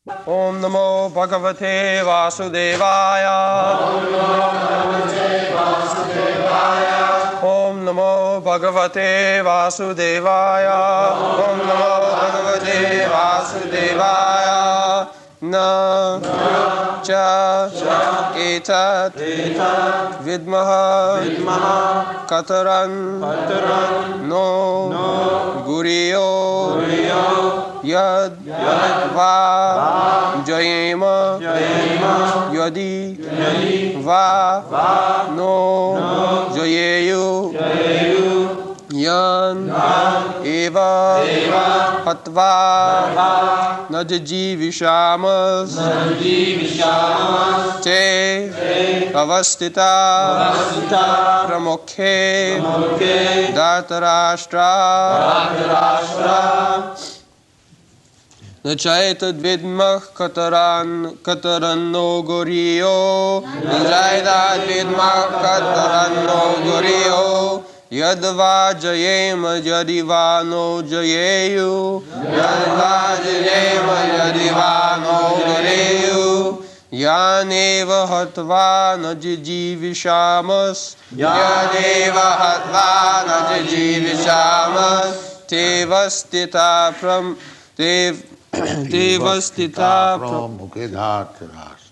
Om Namo Bhagavate Vasudevaya. Om Namo Bhagavate Vasudevaya. Om Namo Bhagavate Vasudevaya. Na cha etat vidmaha kataran no guriyo yad va jayema yadi va no jayeyu yan eva hatva najivishamas te avastita pramukhe dhartarashtra Nachaitad vidmah kataran no goriyo Nachaitad vidmah kataran no goriyo Yadva jayema yadiva no jayeyu Yadva jayema yadiva no jayeyu Yaneva hatva najivishamas Yaneva hatva najivishamas Tevastita pram Devastita pramukhe dhartarashtra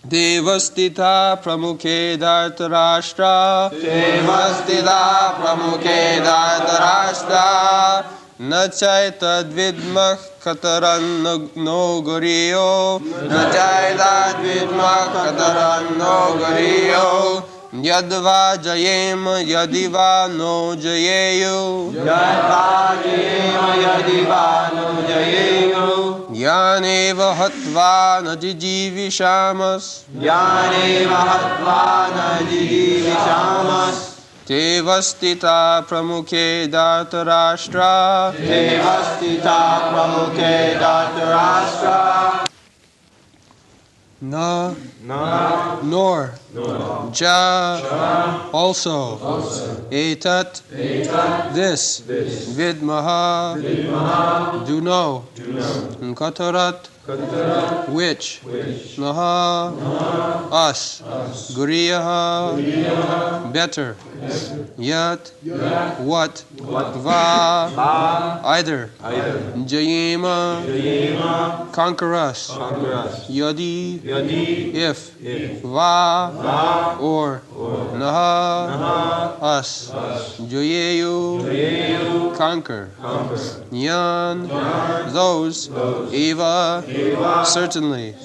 Devastita pramukhe dhartarashtra Nachaitad vidmah kataran no goriyo Nachaitad vidmah kataran no goriyo Yadva jayema yadiva no jayeyu Yadva jayema yadiva no jayeyu Yaneva hatva najivishamas Yaneva hatva najivishamas Devastita pramukhe dhartarashtra Devastita pramukhe dhartarashtra Nor ja also etat this vidmaha do know katarat which naha us guriyaha better yat what va either jayema conquer us yadi if va or naha us jayeyu conquer yan those eva certainly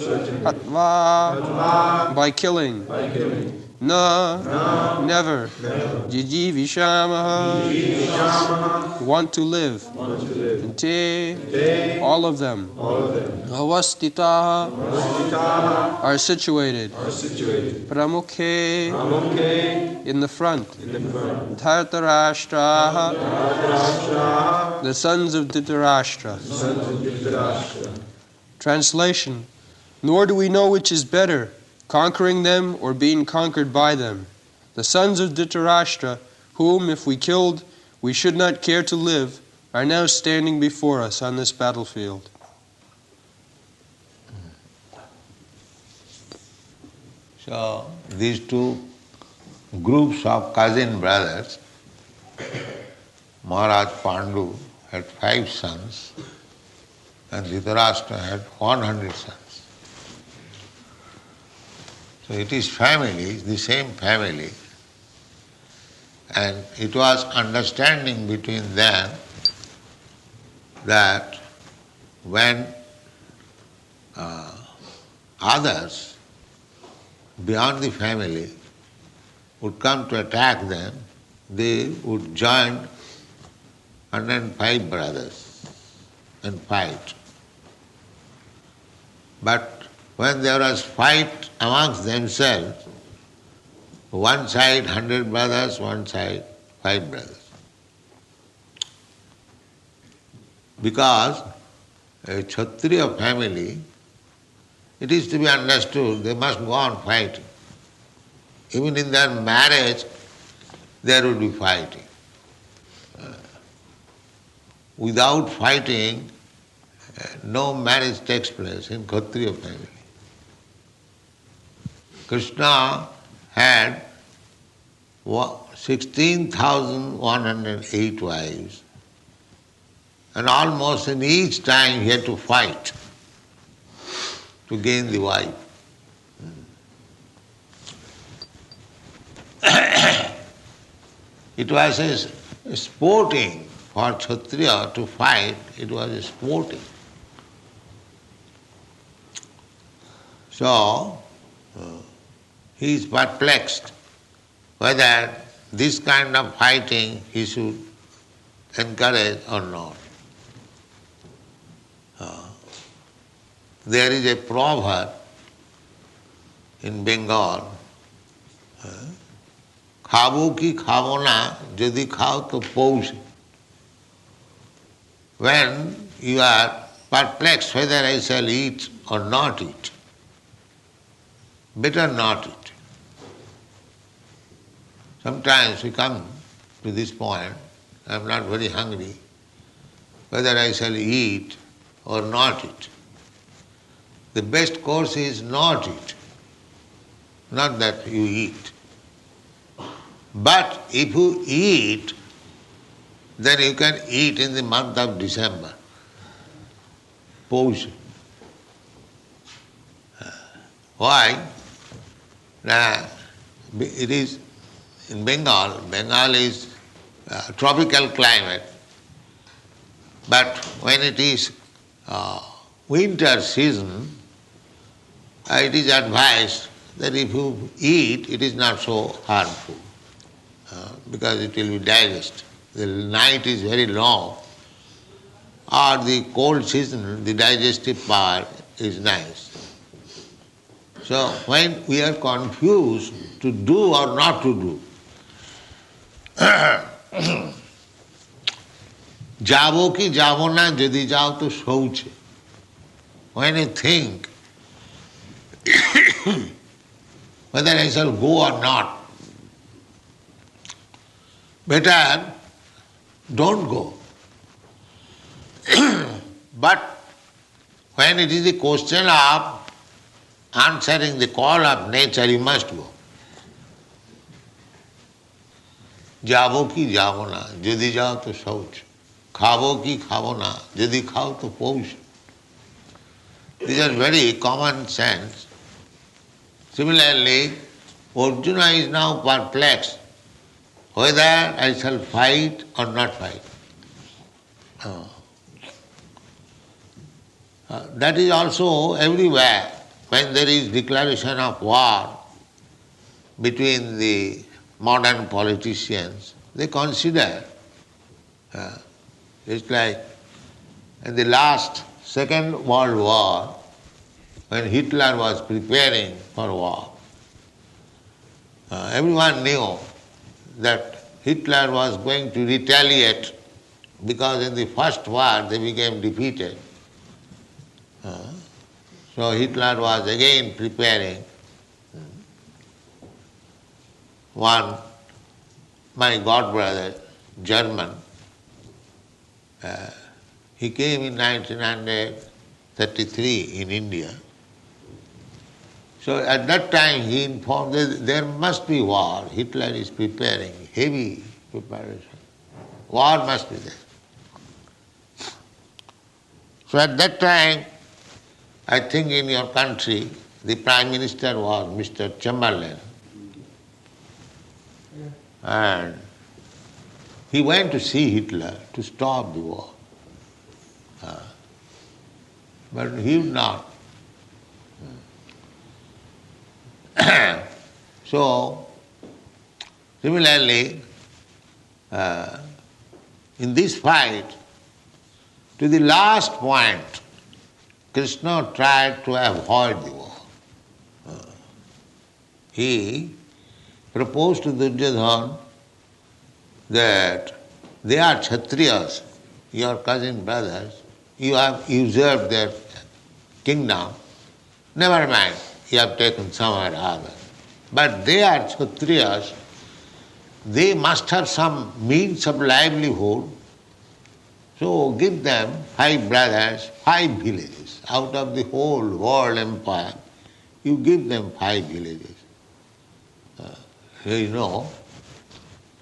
hatva by killing na never jijivishamaha want to live te all of them avastitaha are situated pramukhe in the front dhartarashtraha the sons of Dhritarashtra. Translation: nor do we know which is better, conquering them or being conquered by them. The sons of Dhritarashtra, whom if we killed we should not care to live, are now standing before us on this battlefield. So these two groups of cousin brothers, Maharaj Pandu had 5 sons and Dhritarashtra had 100 sons. So it is family, the same family, and it was understanding between them that when others beyond the family would come to attack them, they would join 105 brothers and fight. But when there was fight amongst themselves, one side 100 brothers, one side 5 brothers. Because a Kshatriya family, it is to be understood, they must go on fighting. Even in their marriage, there would be fighting. Without fighting, no marriage takes place in Kshatriya family. Krishna had 16,108 wives, and almost in each time he had to fight to gain the wife. It was a sporting for Kshatriya to fight, it was a sporting. So, he is perplexed whether this kind of fighting he should encourage or not. There is a proverb in Bengal, खाबो की खाबो ना, यदि खाओ तो पौष. When you are perplexed whether I shall eat or not eat, better not eat. Sometimes we come to this point, I am not very hungry, whether I shall eat or not eat. The best course is not eat, not that you eat. But if you eat, then you can eat in the month of December. Pause. Why? Now, it is in Bengal. Bengal is a tropical climate. But when it is winter season, it is advised that if you eat, it is not so harmful because it will be digested. The night is very long, or the cold season, the digestive power is nice. So when we are confused to do or not to do, jabo ki jabo na, jodi jao to shouche. When you think whether I shall go or not, better don't go. But when it is the question of answering the call of nature, you must go. Jabo ki jabo na, jodi jao to shouch. Khavo ki khavo na, jodi khao to pouch. These are very common sense. Similarly, Arjuna is now perplexed whether I shall fight or not fight. That is also everywhere. When there is declaration of war between the modern politicians, they consider, it's like in the last Second World War, when Hitler was preparing for war, everyone knew that Hitler was going to retaliate because in the first war they became defeated. So Hitler was again preparing. One, my godbrother, German, he came in 1933 in India. So at that time he informed that there must be war. Hitler is preparing, heavy preparation. War must be there. So at that time, I think in your country, the Prime Minister was Mr. Chamberlain. And he went to see Hitler to stop the war. But he would not. So, similarly, in this fight, to the last point, Krishna tried to avoid the war. He proposed to Duryodhana that they are Kshatriyas, your cousin brothers, you have usurped their kingdom. Never mind, you have taken some or other. But they are Kshatriyas, they must have some means of livelihood. So give them 5 brothers, 5 5 villages. Out of the whole world empire, you give them 5 villages. You know,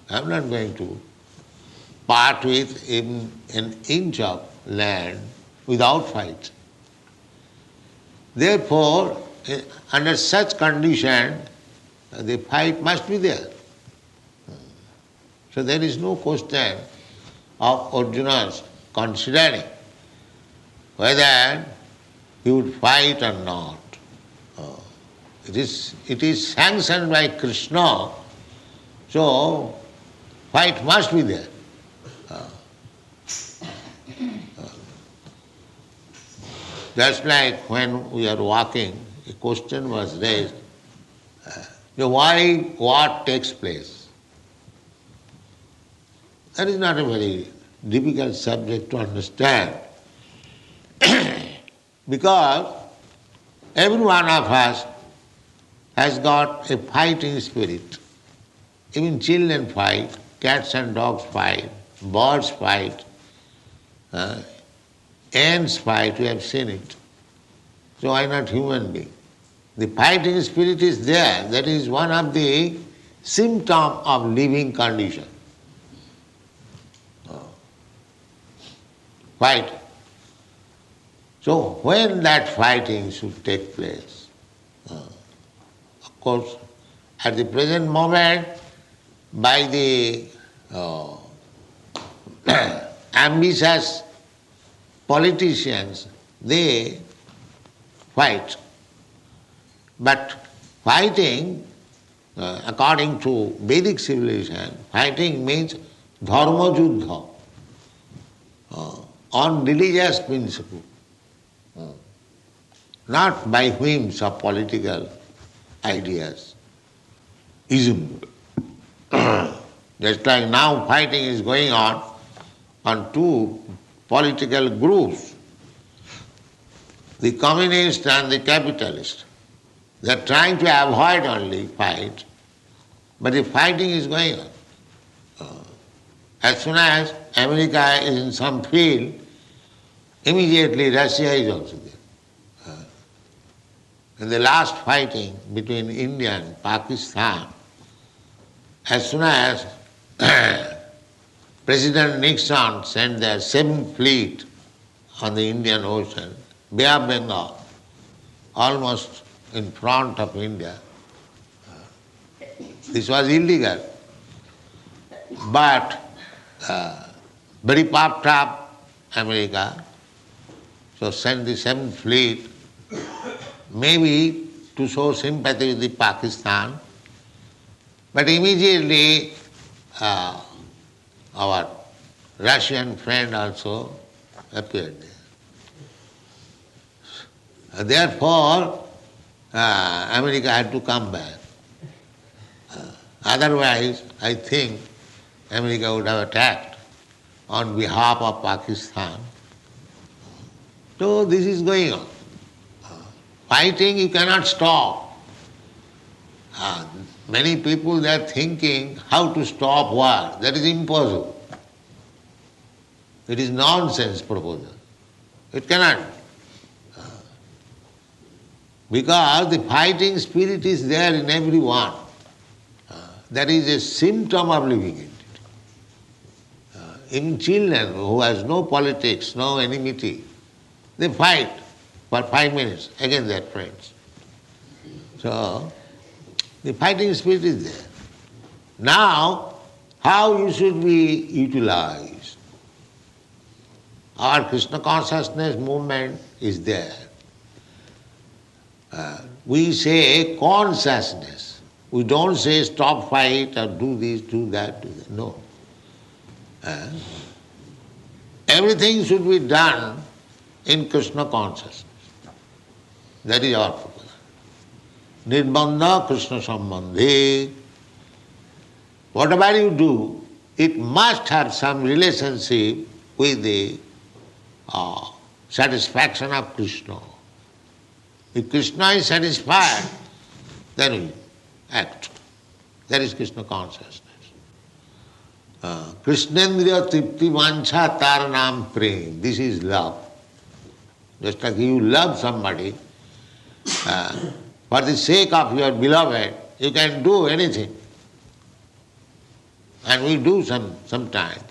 I'm not going to part with even an inch of land without fight. Therefore, under such condition, the fight must be there. So there is no question of Arjuna's considering whether he would fight or not. It is sanctioned by Krishna, so fight must be there. Just like when we are walking, a question was raised, why what takes place? That is not a very difficult subject to understand. Because every one of us has got a fighting spirit. Even children fight, cats and dogs fight, birds fight, ants fight, we have seen it. So why not human being? The fighting spirit is there. That is one of the symptoms of living condition. Fight. So when that fighting should take place, of course, at the present moment, by the ambitious politicians, they fight. But fighting, according to Vedic civilization, fighting means dharma juddha, on religious principle, not by whims of political ideas, ism. Just like now fighting is going on two political groups, the communist and the capitalist. They are trying to avoid only fight, but the fighting is going on. As soon as America is in some field, immediately Russia is also there. In the last fighting between India and Pakistan, as soon as President Nixon sent their 7th fleet on the Indian Ocean, Bay of Bengal, almost in front of India, this was illegal. But very puffed up America, so sent the 7th fleet, maybe to show sympathy with the Pakistan, but immediately our Russian friend also appeared there. Therefore, America had to come back. Otherwise, I think America would have attacked on behalf of Pakistan. So this is going on. Fighting you cannot stop. Many people they are thinking how to stop war. That is impossible. It is nonsense proposal. It cannot. Because the fighting spirit is there in everyone. That is a symptom of living entity. In children who has no politics, no enmity, they fight for 5 minutes, again they are friends. So, the fighting spirit is there. Now, how you should be utilized? Our Krishna consciousness movement is there. We say consciousness. We don't say stop fight or do this, do that, do that. No. Everything should be done in Krishna consciousness. That is our proposal. Nirbandha Krishna Sambandhe. Whatever you do, it must have some relationship with the satisfaction of Krishna. If Krishna is satisfied, then we act. That is Krishna consciousness. Krishnendriya tripti vancha tar naam prem. This is love. Just like you love somebody, for the sake of your beloved, you can do anything. And we do sometimes.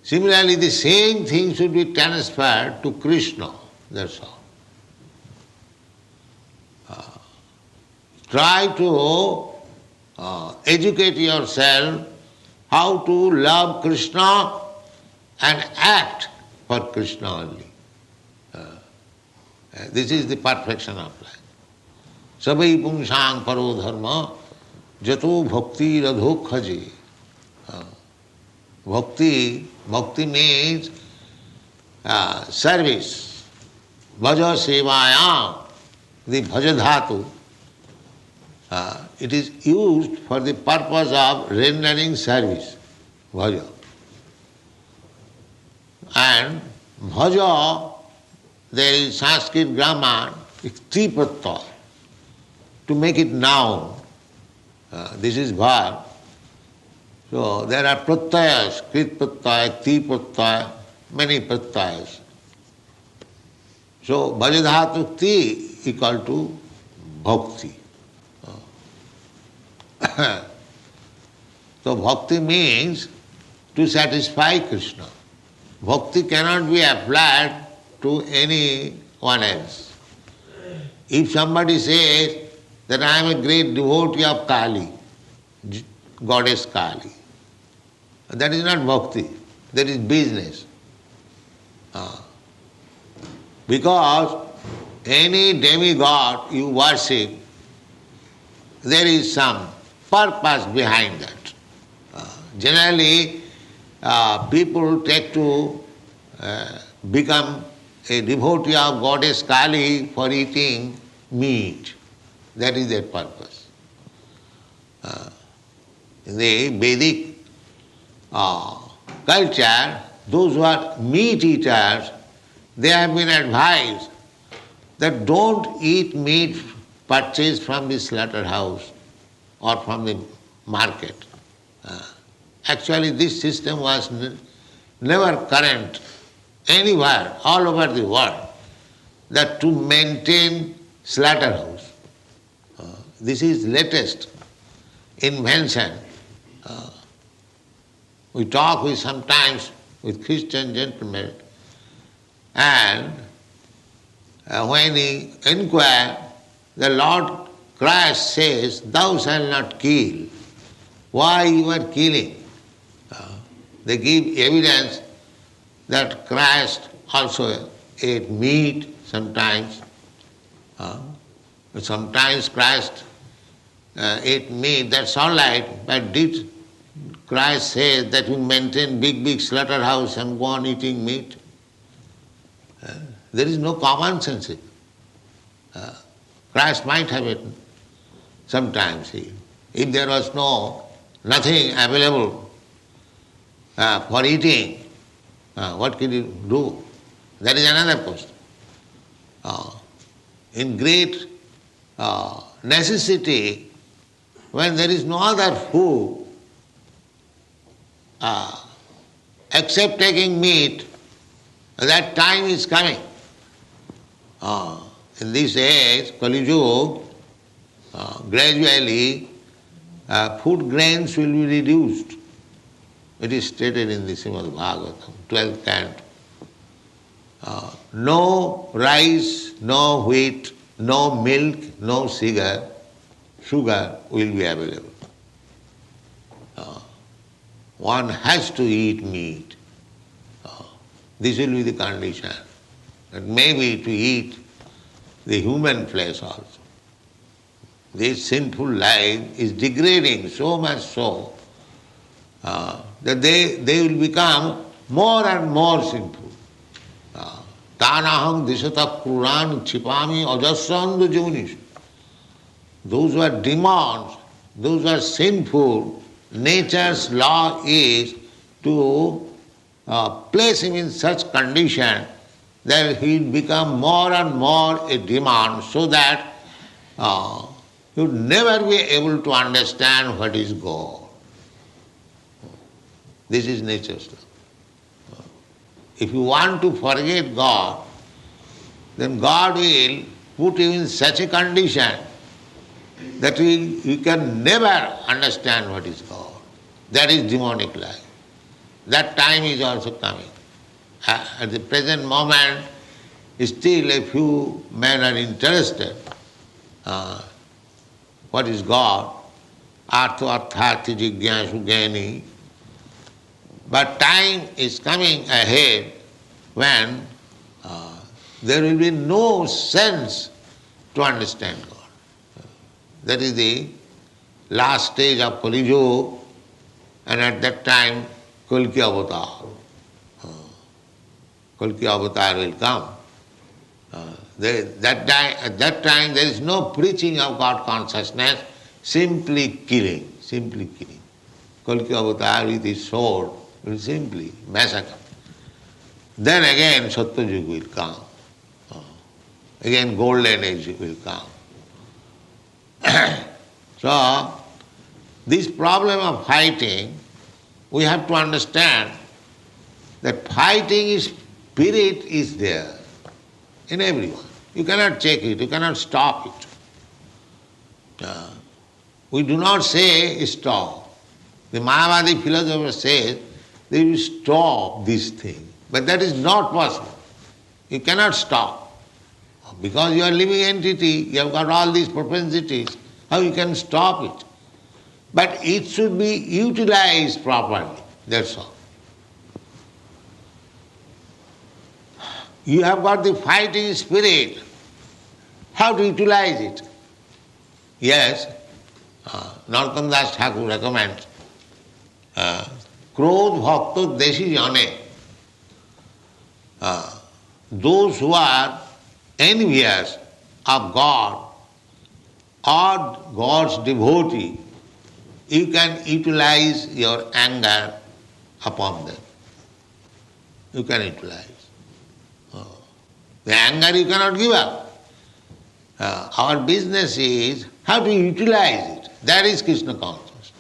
Similarly, the same thing should be transferred to Krishna, that's all. Try to educate yourself how to love Krishna and act for Krishna only. This is the perfection of life. Sabai pungsang paro dharma jato bhakti radho khaji. Bhakti means service. Bhaja sevayam, the bhaja dhatu. It is used for the purpose of rendering service. Bhaja. And bhaja, there is Sanskrit grammar, it's three pratyaya. To make it noun, this is verb. So there are pratyayas, krit pratyaya, ti pratyaya, many pratyayas. So bhajadhatu ti equal to bhakti. So bhakti means to satisfy Krishna. Bhakti cannot be applied to anyone else. If somebody says that I am a great devotee of Kali, goddess Kali, that is not bhakti, that is business. Because any demigod you worship, there is some purpose behind that. Generally, people take to become a devotee of goddess Kali for eating meat. That is their purpose. In the Vedic culture, those who are meat eaters, they have been advised that don't eat meat purchased from the slaughterhouse or from the market. Actually, this system was never current anywhere, all over the world, that to maintain slaughterhouse. This is latest invention. We talk sometimes with Christian gentlemen, and when he inquire, the Lord Christ says, "Thou shalt not kill." Why you are killing? They give evidence that Christ also ate meat sometimes. Sometimes Christ ate meat, that's all right, but did Christ say that you maintain big slaughterhouse and go on eating meat? There is no common sense. Christ might have eaten sometimes. If there was nothing available for eating, what could you do? That is another question. In great necessity, when there is no other food, except taking meat, that time is coming. In this age, Kali Yuga, gradually food grains will be reduced. It is stated in the Srimad Bhagavatam, 12th canto. No rice, no wheat, no milk, no sugar will be available. One has to eat meat. This will be the condition. And maybe to eat the human flesh also. This sinful life is degrading so much so that they will become more and more sinful. Tanaham disata kuran chipami ajasrandu junish. Those who are demons, those who are sinful, nature's law is to place him in such condition that he will become more and more a demon, so that he would never be able to understand what is God. This is nature's law. If you want to forget God, then God will put you in such a condition that you can never understand what is God. That is demonic life. That time is also coming. At the present moment, still a few men are interested. What is God? Artha arthati jigyasu gyani. But time is coming ahead when there will be no sense to understand God. That is the last stage of Kali Yuga, and at that time Kalki Avatar. Kalki Avatar will come. At that time there is no preaching of God consciousness, simply killing. Kalki Avatar with his sword will simply massacre. Then again Satyayuga will come. Again golden age will come. So, this problem of fighting, we have to understand that fighting spirit is there in everyone. You cannot check it, you cannot stop it. We do not say stop. The Mayavadi philosopher says they will stop this thing, but that is not possible. You cannot stop. Because you are a living entity, you have got all these propensities, how you can stop it? But it should be utilized properly, that's all. You have got the fighting spirit, how to utilize it? Yes, Narottam Das Thakur recommends, Krodh bhakta deshi jane, those who are envious of God or God's devotee, you can utilize your anger upon them. You can utilize. The anger you cannot give up. Our business is how to utilize it. That is Krishna consciousness.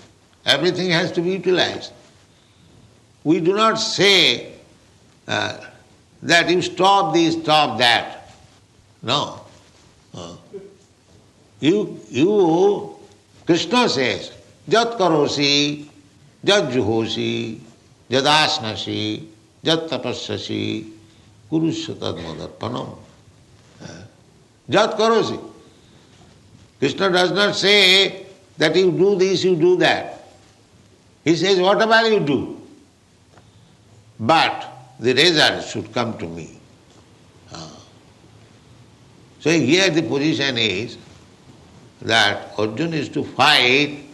Everything has to be utilized. We do not say that you stop this, stop that. No. Krishna says, Jat karosi, jat juhosi, jadasnasi, jat tapassasi, kurushatad madarpanam. Jat karosi. Krishna does not say that you do this, you do that. He says, whatever you do, but the result should come to me. So here the position is that Arjuna is to fight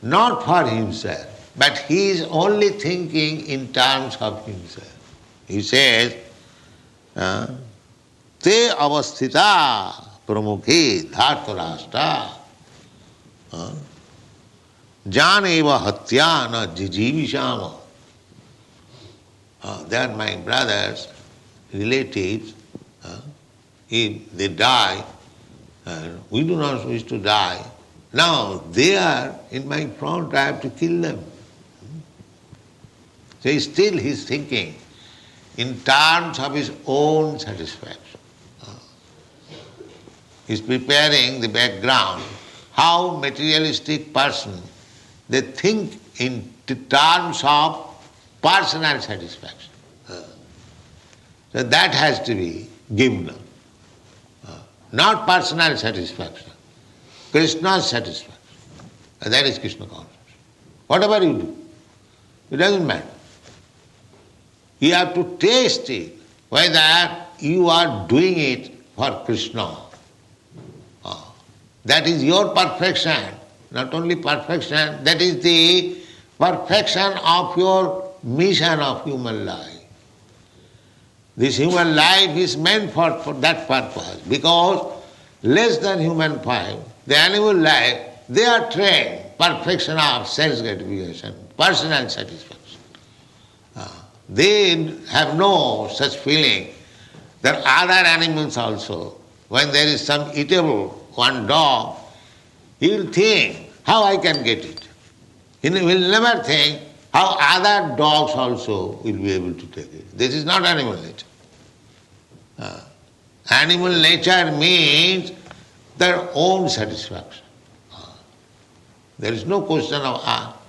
not for himself, but he is only thinking in terms of himself. He says, Te avasthita pramukhe dhartarashtra janeva hatyana jijivishama. They are my brothers, relatives. If they die, we do not wish to die. Now they are in my front, I have to kill them. So still he is thinking in terms of his own satisfaction. He is preparing the background, how materialistic person, they think in terms of personal satisfaction. So that has to be given. Not personal satisfaction, Krishna's satisfaction. And that is Krishna consciousness. Whatever you do, it doesn't matter. You have to taste it, whether you are doing it for Krishna. That is your perfection. Not only perfection, that is the perfection of your mission of human life. This human life is meant for that purpose, because less than human life, the animal life, they are trained, perfection of sense gratification, personal satisfaction. They have no such feeling that other animals also, when there is some eatable, one dog, he will think, how I can get it. He will never think how other dogs also will be able to take it. This is not animal nature. Animal nature means their own satisfaction. There is no question of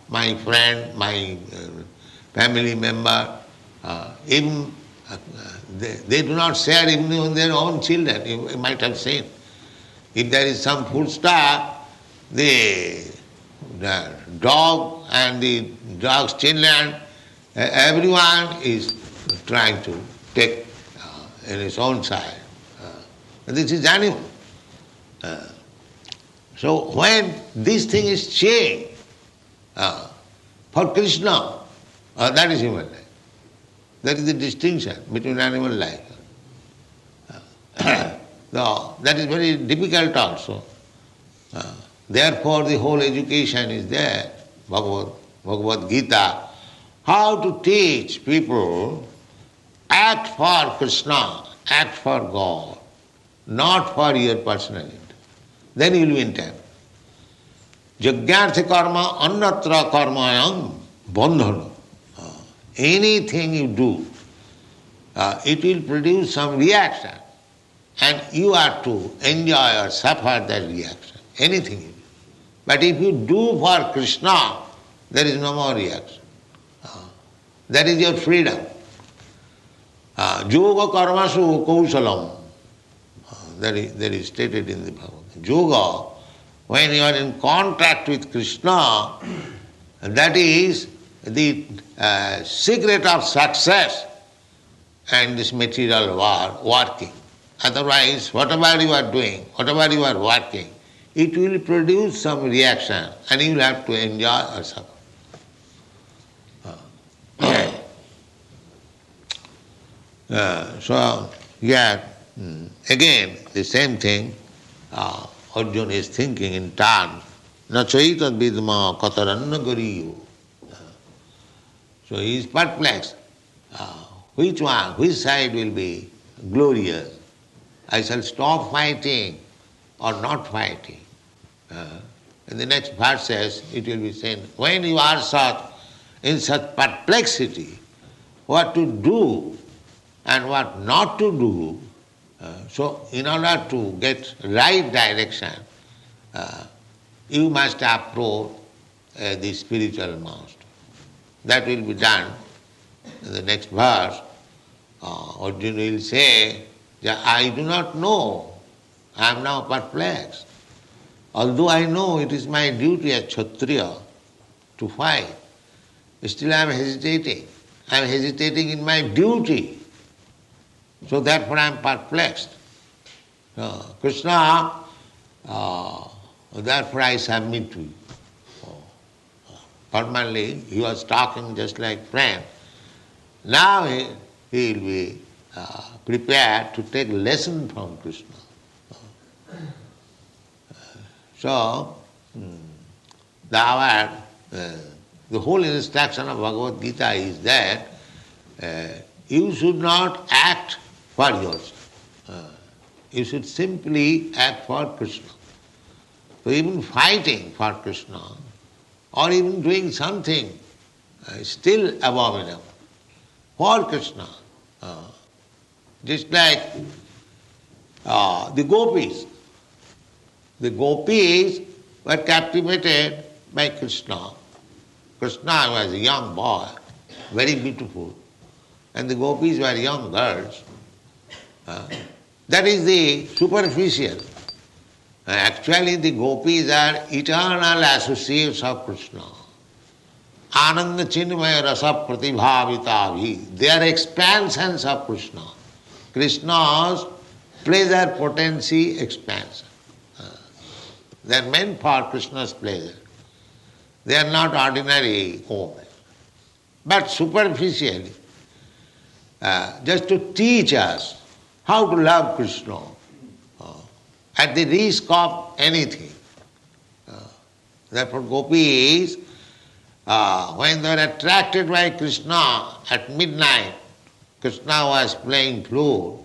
my friend, my family member. Even they do not share even with their own children. You might have seen. If there is some food stuff, the dog and the dog's children, everyone is trying to take in his own side. This is animal. So when this thing is changed for Krishna, that is human life. That is the distinction between animal life. No, that is very difficult also. Therefore the whole education is there, Bhagavad Gita, how to teach people act for Krishna, act for God, not for your personality. Then you will be in time. Jagyartha karma annatra karmayam bandhana. Anything you do, it will produce some reaction, and you are to enjoy or suffer that reaction. Anything you do. But if you do for Krishna, there is no more reaction. That is your freedom. Yoga karmasu kausalam. That is stated in the Bhagavad Gita. Yoga, when you are in contact with Krishna, that is the secret of success and this material working. Otherwise, whatever you are doing, whatever you are working, it will produce some reaction and you will have to enjoy or suffer. So, yeah, again, the same thing, Arjuna is thinking in turn, na chaitad vidma kataranna gariyo. So he is perplexed. Which side will be glorious? I shall stop fighting or not fighting. In the next verse says, it will be said, when you are in such perplexity, what to do and what not to do, so in order to get right direction, you must approach the spiritual master. That will be done. In the next verse, Arjuna will say, I do not know, I am now perplexed. Although I know it is my duty as Kshatriya to fight, still I am hesitating. I am hesitating in my duty. So therefore I am perplexed. Krishna, therefore I submit to you. Formerly he was talking just like friend. Now he will be prepared to take lesson from Krishna. So the whole instruction of Bhagavad Gita is that you should not act for yourself. You should simply act for Krishna. So even fighting for Krishna or even doing something still abominable for Krishna. Just like the gopis. The gopis were captivated by Krishna. Krishna was a young boy, very beautiful, and the gopis were young girls. That is the superficial. Actually, the gopis are eternal associates of Krishna. Ananda Chinmaya Rasa Pratibhavitavi. They are expansions of Krishna. Krishna's pleasure potency expansion. They are meant for Krishna's pleasure. They are not ordinary women. But superficially, just to teach us how to love Krishna at the risk of anything. Therefore, gopis, when they were attracted by Krishna at midnight, Krishna was playing flute,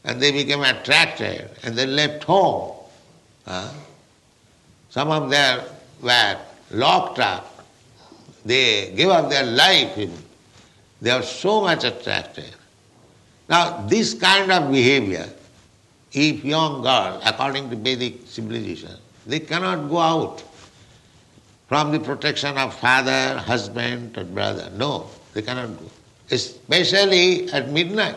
and they became attracted, and they left home. Some of them were locked up. They gave up their life even. They are so much attracted. Now, this kind of behavior if young girl, according to Vedic civilization, they cannot go out from the protection of father, husband, or brother. No, they cannot go. Especially at midnight.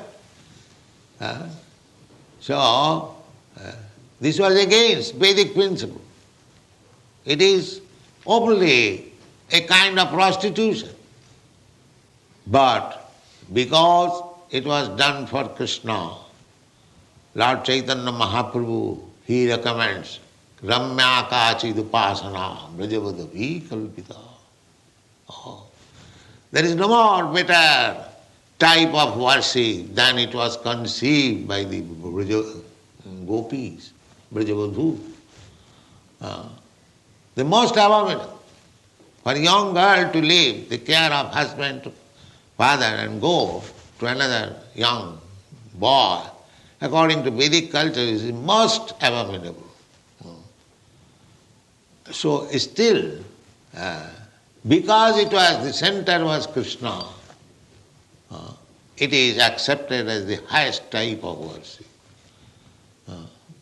So, this was against Vedic principle. It is openly a kind of prostitution. But because it was done for Krishna, Lord Chaitanya Mahaprabhu, he recommends Ramya Kachid Upasana Brajavadavi Kalpita. Oh. There is no more better type of worship than it was conceived by the gopis, Brajavadhu. The most abominable. For a young girl to leave the care of husband, father and go to another young boy, according to Vedic culture, is the most abominable. So still, because it was the center was Krishna, it is accepted as the highest type of worship.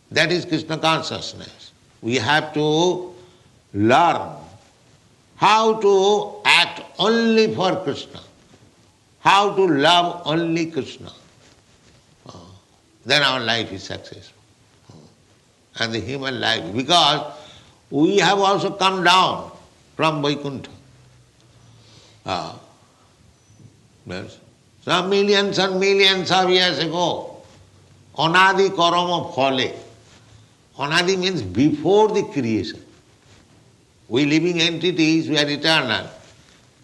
That is Krishna consciousness. We have to learn how to act only for Krishna, how to love only Krishna. Then our life is successful. And the human life, because we have also come down from Vaikuntha. Yes. Some millions and millions of years ago, Anadi Karama Phale. Anadi means before the creation. We living entities, we are eternal.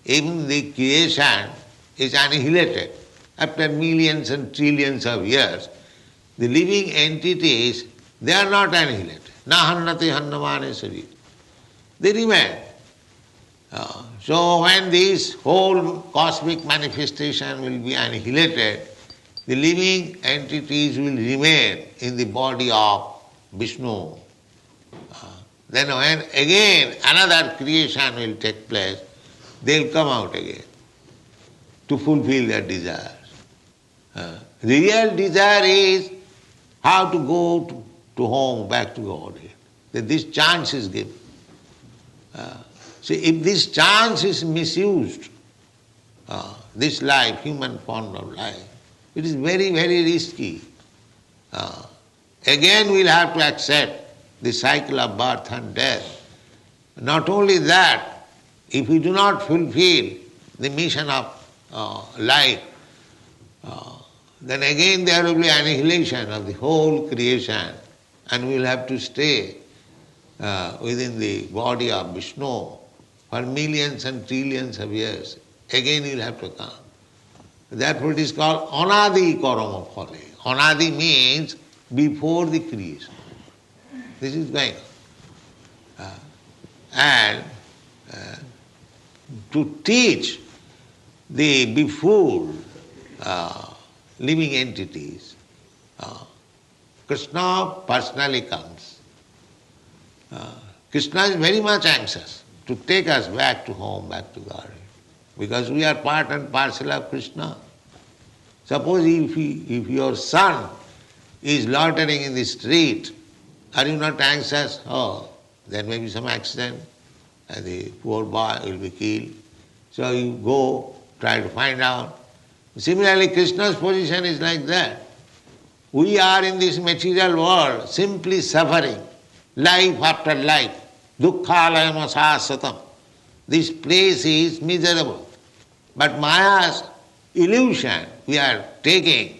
Even the creation is annihilated. After millions and trillions of years, the living entities, they are not annihilated. Na hannati hannamane sari. They remain. So when this whole cosmic manifestation will be annihilated, the living entities will remain in the body of Vishnu. Then when again another creation will take place, they will come out again to fulfill their desires. The real desire is how to go to home, back to Godhead. That this chance is given. See, if this chance is misused, this life, human form of life, it is very, very risky. Again we'll have to accept the cycle of birth and death. Not only that, if we do not fulfill the mission of life, then again there will be annihilation of the whole creation, and we will have to stay within the body of Vishnu for millions and trillions of years. Again we will have to come. Therefore it is called Anadi Karama Phale. Anadi means before the creation. This is going on. And to teach the befooled living entities, Krishna personally comes. Krishna is very much anxious to take us back to home, back to Godhead, because we are part and parcel of Krishna. Suppose if your son is loitering in the street, are you not anxious? Oh, there may be some accident and the poor boy will be killed. So you go, try to find out. Similarly, Krishna's position is like that. We are in this material world simply suffering, life after life. Dukkhalayam asasatam. This place is miserable. But Maya's illusion, we are taking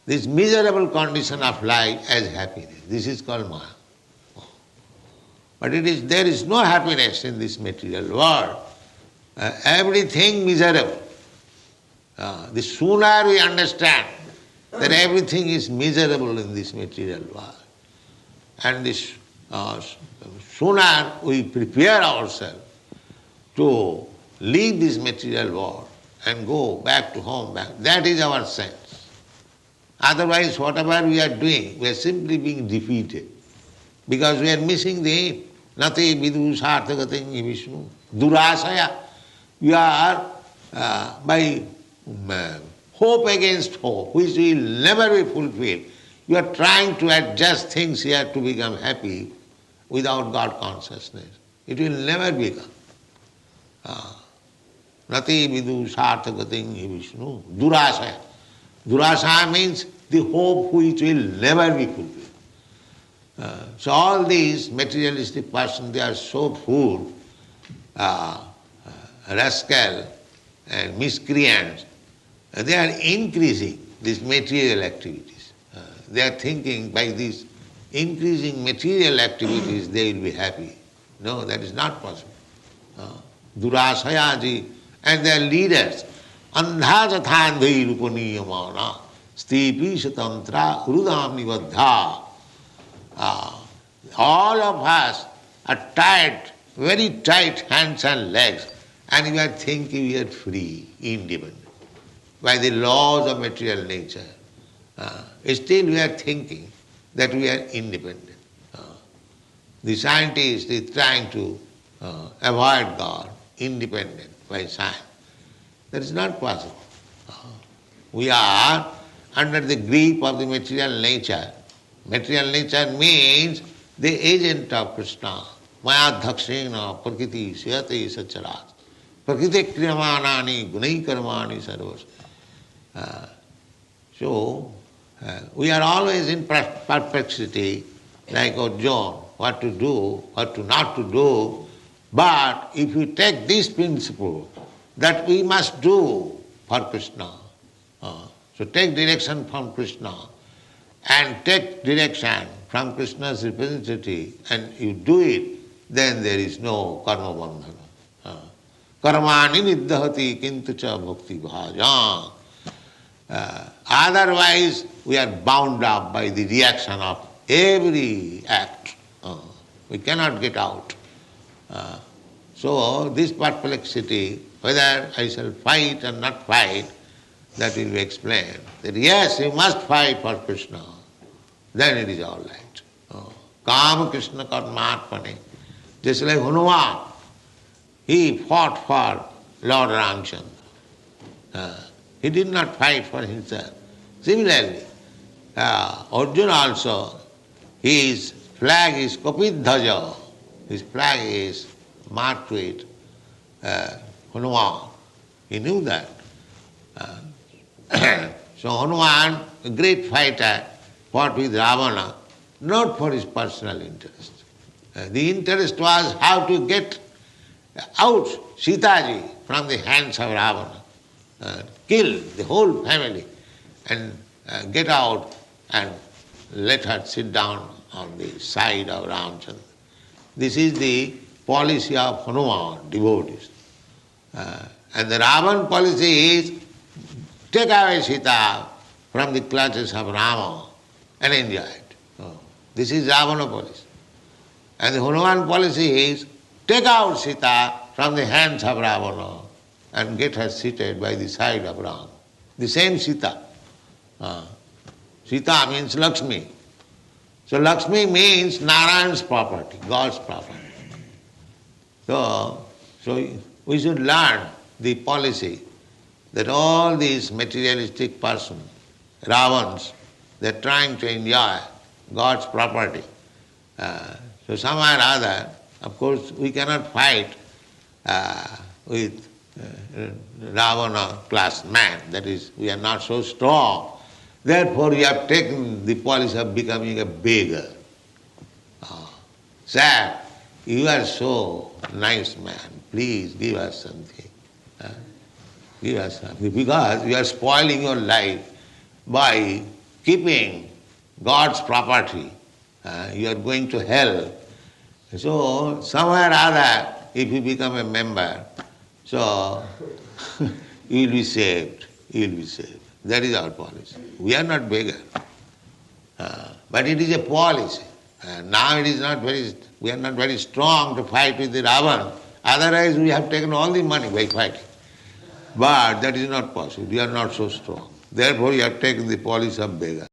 this miserable condition of life as happiness. This is called Maya. But there is no happiness in this material world. Everything miserable. The sooner we understand that everything is miserable in this material world, and this sooner we prepare ourselves to leave this material world and go back to home, that is our sense. Otherwise, whatever we are doing, we are simply being defeated, because we are missing the aim. Nati vidu sarthagatin Vishnu. Durasaya. You are by hope against hope, which will never be fulfilled. You are trying to adjust things here to become happy without God consciousness. It will never become. Nati vidu sarthagating hi Vishnu. Durasaya. Durasaya means the hope which will never be fulfilled. So all these materialistic persons, they are so poor, rascal and miscreants, they are increasing these material activities. They are thinking by these increasing material activities they will be happy. No, that is not possible. Durasayaji and their leaders, andhajathandhi rupaniyamana, stipi satantra urudamni vadha. All of us are tied, very tight hands and legs, and we are thinking we are free, independent, by the laws of material nature. Still we are thinking that we are independent. The scientist is trying to avoid God, independent by science. That is not possible. We are under the grip of the material nature. Material nature means the agent of Krishna. Maya dhakshena prakriti syate sacharat. Prakriti kriyamanani gunai karmani sarvas. So, we are always in perplexity, like Arjuna, what to do, what to not to do. But if you take this principle, that we must do for Krishna, so take direction from Krishna, and take direction from Krishna's representative, and you do it, then there is no karma bandhana. Karmani niddhati kintu cha bhakti bhaja. Otherwise, we are bound up by the reaction of every act. We cannot get out. So this perplexity, whether I shall fight or not fight, that will be explained. That yes, you must fight for Krishna. Then it is all right. Kama Krishna karmatmane. Just like Hanuman, he fought for Lord Ramchandra. He did not fight for himself. Similarly, Arjuna also, his flag is Kapidhaja. His flag is marked with Hanuman. He knew that. So Hanuman, a great fighter, fought with Ravana, not for his personal interest. The interest was how to get out Sitaji from the hands of Ravana, kill the whole family, and get out and let her sit down on the side of Ramchandra. This is the policy of Hanuman, devotees. And the Ravan policy is take away Sita from the clutches of Rama and enjoy it. This is Ravana policy. And the Hanuman policy is take out Sita from the hands of Ravana and get her seated by the side of Rama. The same Sita. Sita means Lakshmi. So Lakshmi means Narayan's property, God's property. So we should learn the policy that all these materialistic persons, Ravans, they are trying to enjoy God's property. So somehow or other, of course, we cannot fight with Ravana class man. That is, we are not so strong. Therefore, we have taken the policy of becoming a beggar. Sir, you are so nice man. Please give us something. Give us something. Because you are spoiling your life by keeping God's property. You are going to hell. So, somewhere or other, if you become a member, so you will be saved. You will be saved. That is our policy. We are not beggars. But it is a policy. Now it is not very, we are not very strong to fight with the Ravan. Otherwise we have taken all the money by fighting. But that is not possible. We are not so strong. Therefore we have taken the policy of beggar.